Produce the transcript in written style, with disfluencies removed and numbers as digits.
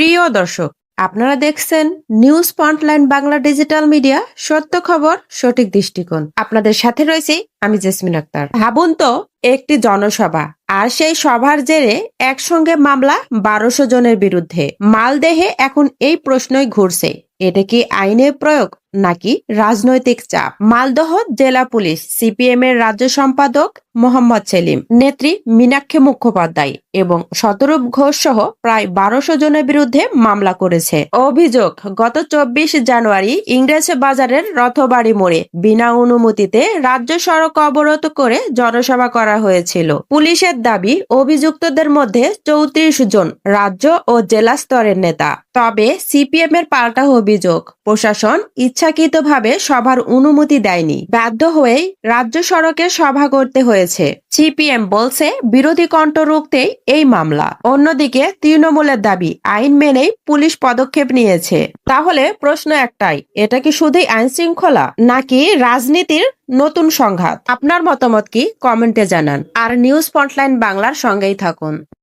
প্রিয় দর্শক, আপনারা দেখছেন news frontline Bangla digital media, সত্য খবর সঠিক দৃষ্টিকোণ। আপনাদের সাথে রয়েছি আমি জেসমিন আক্তার। ভাবুন তো, একটি জনসভা, আর সেই সভার জেরে একসঙ্গে মামলা ১২০০ জনের বিরুদ্ধে। মালদেহে এখন এই প্রশ্নই ঘুরছে, এটা কি আইনের প্রয়োগ নাকি রাজনৈতিক চাপ? মালদহ জেলা পুলিশ সিপিএম এর রাজ্য সম্পাদক মোহাম্মদ সেলিম, নেত্রী মীনাক্ষী মুখোপাধ্যায় এবং শতরূপ ঘোষ সহ প্রায় ১২০০ জনের বিরুদ্ধে মামলা করেছে। অভিযোগ, গত ২৪ জানুয়ারি ইংরেজ বাজারের রথবাড়ি মোড়ে বিনা অনুমতিতে রাজ্য সড়ক অবরোধ করে জনসভা করা হয়েছিল। পুলিশের দাবি, অভিযুক্তদের মধ্যে ৩৪ জন রাজ্য ও জেলা স্তরের নেতা। তবে সিপিএম এর পাল্টা অভিযোগ, প্রশাসন ইচ্ছাকৃতভাবে সভার অনুমতি দেয়নি, বাধ্য হয়েই রাজ্য সড়কে সভা করতে হয়েছে। সিপিএম বলছে বিরোধী কণ্ঠ রুখতেই এই মামলা। অন্যদিকে তৃণমূলের দাবি, আইন মেনেই পুলিশ পদক্ষেপ নিয়েছে। তাহলে প্রশ্ন একটাই, এটা কি শুধুই আইন শৃঙ্খলা নাকি রাজনীতির নতুন সংঘাত? আপনার মতামত কি? কমেন্টে জানান। আর নিউজ ফ্রন্টলাইন বাংলার সঙ্গেই থাকুন।